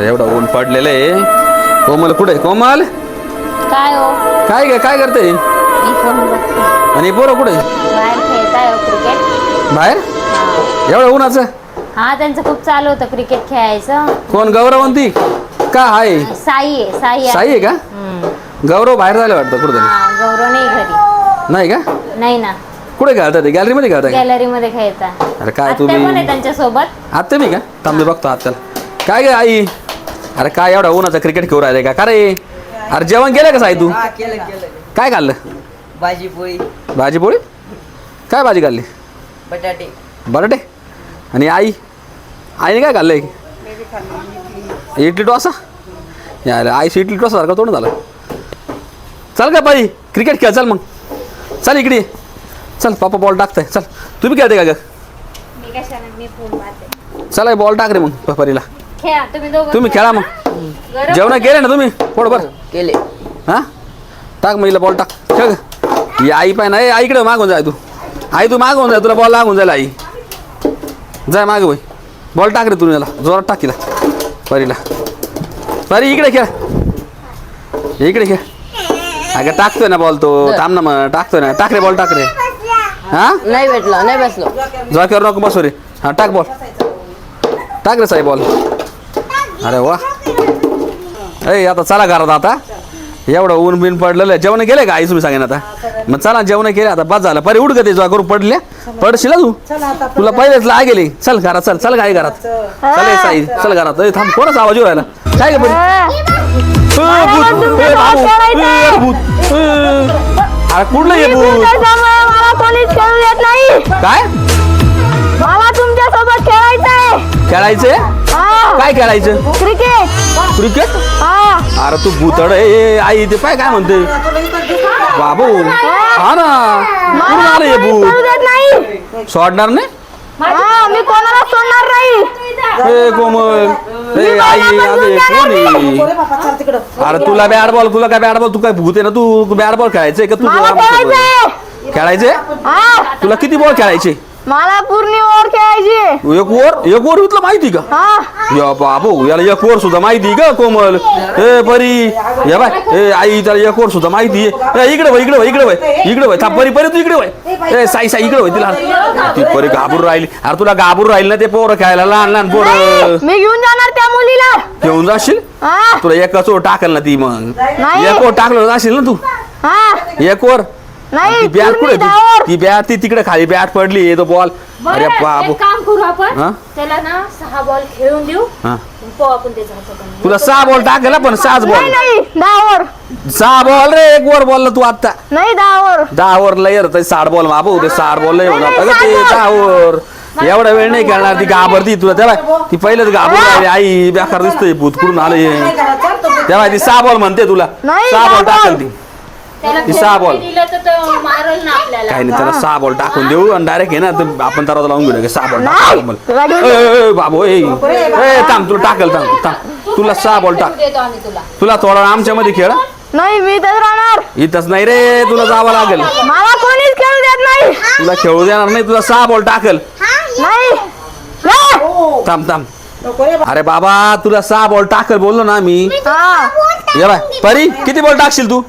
एवढा ऊन पडलेलं आहे. कोमल कुठे? कोमल काय हो? काय करते? मी फोन बघते. आणि पोरं कुठे? बाहेर खेळताय हो क्रिकेट. बाहेर एवढं उन्हाचं? हा, त्यांचं खूप चालू होतं क्रिकेट खेळायचं. कोण? गौरवंती का आहे? साई आहे. साई आहे का? गौरव बाहेर झाले वाटतं कुठे? हा, गौरव नाही घरी. नाही का? नाही ना. कुठे खेळतात? गॅलरी मध्ये खेळतात? गॅलरी मध्ये खेळता. अरे काय आत्या तुम्ही पण आहे त्यांच्या सोबत. आत्ते मी का? थांबे बघतो आत्याला. काय ग आई? अरे काय एवढा उन्हाचं क्रिकेट खेळू राहिले का रे? अरे जेवण केलं का साई तू? केलं काय खाल्लं? भाजी पोळी भाजी पोळी? काय भाजी खाल्ली? बटाटे बटाटे. आणि आईने काय खाल्लंय? इडली डोसा. यार आईशी इडली डोसा सारखं तोंड झालं. चल का बाई क्रिकेट खेळ. चल मग चल इकडे ये. चल पप्पा बॉल टाकताय. चल तुम्ही खेळते का ग? मी कशाला? मी फोन पाहते. चला बॉल टाक रे मग परीला. खेळा तुम्ही दोघं. तुम्ही खेळा मग. गरम जेवण केले ना तुम्ही? पोट बरं केले. हां टाक मग हिला बॉल टाक. खेळ ग. ही आई पाय नाही. आईकडे मागून जाय तू. आई तू मागून जाय. तुला बॉल लागून जाईल. आई जाय मागे बाई. बॉल टाक रे तुम्ही. याला जोरात टाक हिला परीला. परी इकडे खेळ. इकडे खेळ. अगं टाकतोय ना बॉल तो. थांब ना मग. टाकतोय ना. टाक रे बॉल टाक रे. हां नाही भेटला. नाही बसलो. जॉकेवर नको बसू रे. हां टाक बॉल. टाक रे साई बॉल. अरे वा. ए आता चला घरात. आता एवढं ऊन बिन पडलेलं. जेवण केले का आई? तुम्ही सांगेन आता. मग चला जेवण केले आता. बस झालं. परी उठ ग. ते जॉकेवर पडले. पडशील तू. तुला पहिलेच लाग गेली. चल घरात. चल चल काय घरात. चल ए साई चल घरात. ए थांब. कोणाचा आवाज येऊ राहिला? काय ग परी? अरे कुठलं ये भूत? मला कोणीच खेळू देत नाही. काय मला तुमच्या सोबत खेळायचंय. खेळायचंय? काय खेळायचं? क्रिकेट. क्रिकेट? हा. अरे तू भूतड आहे. आई ते पाय काय म्हणते बाबू. हा ना कुठून आलं हे खेळू भूत? देत नाही. सोडणार नाही? हा, मी कोणाला सोडणार नाही. ए कोमल. ए आई अरे कोण आहे? अरे तुला बॅट बॉल. तुला काय बॅट बॉल? तू काय भूत आहे ना? तू बॅट बॉल खेळायचंय का? तू मला खेळायचंय. खेळायचंय? हा, तुला किती बॉल खेळायचे? मला पूर्ण ओव्हर खेळायची. एक ओव्हर तुला माहिती का? हा. या बाबू याला एक ओव्हर सुद्धा माहिती का कोमल? ए परी या बाय. ए आई त्याला एक ओव्हर सुद्धा माहिती आहे. इकडे वय इकडे वय इकडे वय इकडे वय. थांब परी परी तू इकडे वय. ए साई साई इकडे वय. तिला ती परी घाबरून राहिली. अरे तुला घाबरून राहिली ना ते पोरं खेळायला. लहान लहान पोरं. मी घेऊन जाणार त्या मुलीला. घेऊन जाशील? हा. तुला एकच ओव्हर टाकल ना ती. मग नाही. एक ओव्हर टाकलं जाशील ना तू. हा. एक ओव्हर. नाही, ती बॅट पूर्ण कुठे? धावावर. ती बॅट ती तिकडे खाली बॅट पडली. तो बॉल. अरे बाबू. एक काम करू आपण. हा? त्याला ना 6 बॉल खेळून देऊ. हा पाहू आपण त्याचा हातात. तुला 6 बॉल टाकला पण 6 बॉल. नाही नाही, 10 ओव्हर. 6 बॉल रे. एक ओव्हर बोलला तू आता. नाही, 10 ओव्हर. 10 ओव्हर लय रे. 60 बॉल बाबू. ते 60 बॉल लय होणार का ते 10 ओव्हर. एवढा वेळ नाही खेळणार. ती घाबरती तुला. तेव्हा ती पहिलेच घाबरून राहिली. आई बेकार दिसतोय भूत कुठून आले. तेव्हा ती 6 बॉल म्हणते तुला. नाही, 6 बॉल 10 टाकल बॉल. ती. त्याला ती 6 बॉल. दिलं तर तो मारल ना आपल्याला. काही नाही त्याला 6 बॉल टाकून देऊ आणि डायरेक्ट आहे ना तर आपण दरवाजा लावून घेऊ. 6 बॉल नाही. तुला घेऊन टाक बाबू. ए थांब तुला टाकल. थांब तुला 6 बॉल टाक. देतो आम्ही तुला. तुला थोडा आमच्या मध्ये खेळ. नाही, मी इथंच राहणार. इथंच नाही रे. तुला जावं लागेल. मला कोणीच खेळू देत नाही. तुला खेळू देणार नाही. तुला 6 बॉल टाकल. नाही. नाही. थांब थांब. अरे बाबा तुला 6 बॉल टाकल बोललो ना मी. हा. ये बाय परी किती बॉल टाकशील तू?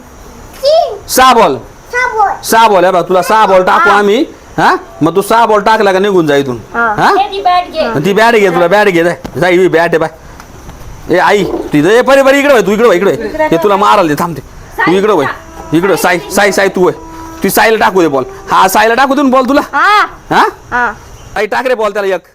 6 बॉल. 6 बॉल. बा तुला 6 बॉल टाकू आम्ही. हा मग तू 6 बॉल टाकला का निघून जा इथून. हा हे ती बॅट घे. ती बॅट घे. तुला बॅट घे. जाय ही बॅट आहे बाय. ए आई तिथं ए परी परी इकडे वय. तू इकडे वय. इकडे हे तुला माराल ते. थांबते तू इकडे वय. इकडे साई साई साई तू वय. ती साईला टाकू दे बॉल. हा साईला टाकू दे बॉल तुला. हा. हा हा. आई टाक रे बॉल त्याला एक.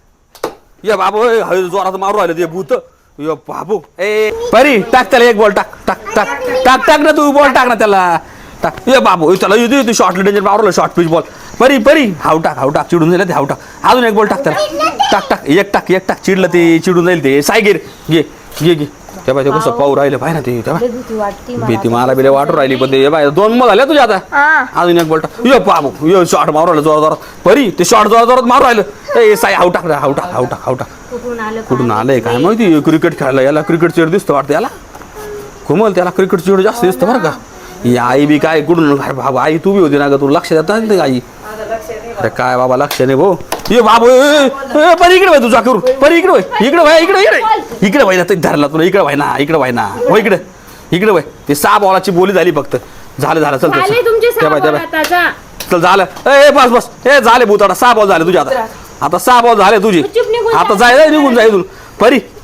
ये बाबू जोरात मारू राहिले ते भूत. यो बाबू. ए परी टाक त्याला एक बॉल. टाक टाक टाक टाक टाक ना तू बॉल. टाक ना त्याला. टाक. ये बाबू त्याला येतो शॉर्ट डेंजर मारू. Short pitch ball. परी परी हाव टाक चिडून जाईल ते. हाव टाक. अजून एक बॉल टाक त्याला. टाक टाक एक टाक चिडलं ते चिडून जाईल ते. साई गिर घे घे घे. त्या बाय कसं पाहू राहिलं पाहिजे ना ते. त्या भीती वाटती मला. भीती मला बिले वाटू राहिली पण ते बाय 2 बॉल झाले तुझ्या आता. हा. अजून एक बॉल टाक. यो बाबू यो शॉर्ट मारू राहिलं जोरात जोरात. परी ते शॉर्ट जोरात जोरात मारू राहिलं. ए साई हाव टाक हाव टाक हाव टाक हाव टाक. कुठून आलं कुठून आलंय काय माहिती. क्रिकेट खेळायला याला क्रिकेट चेड दिसतं वाटतं याला. कोमल त्याला क्रिकेट चेड जास्त दिसतं बरं का. ही आई बी काय कुठून बाबा. आई तू बी होती ना ग. तू लक्ष देता आई. अरे काय बाबा लक्ष नाही भाऊ ये बाबू परी इकडे भाई तुझा करू परी इकडे भाई इकडे भाई इकडे भाई ना ते धरला तुला इकडे भाई ना हो इकडे भाई ते 6 बॉलाची बोली झाली फक्त झालं चल झाले तुमचे त्या बाई, 6 बॉल आता जा. चल झालं ए बस ए झाले भूताडा 6 बॉल झाले तुझे आता 6 बॉल झाले तुझे चुप निघून आता निघून जाय तू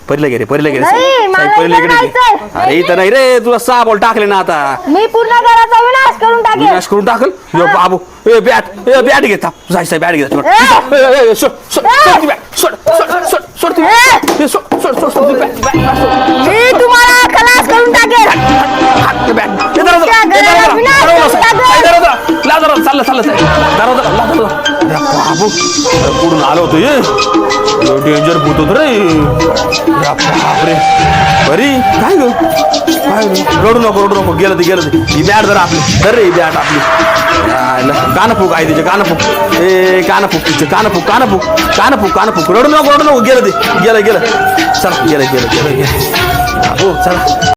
परीला घे नाही, मला परीला इकडे इकडे जायचंय. अरे इथं नाही रे तुला 6 बॉल टाकले ना आता मी पूर्ण घराचा विनाश करून टाकेल विनाश करून टाकल यो बाबू बॅट घेता जायचं बॅट घेता मी तुम्हाला खलास करून टाकेल बाबू कुठून आलो होतो ये डेंजर भूत होत रे बापरे बरी काय ग रडू नको गेलं ते ही बॅट जरा आपली तर रे बॅट आपली गाणं फूक आहे तिचे गाणं फूक ए कानं फूक तिचे कानं फूक रडू नको गेलं ते गेलं चला गेलं हो चला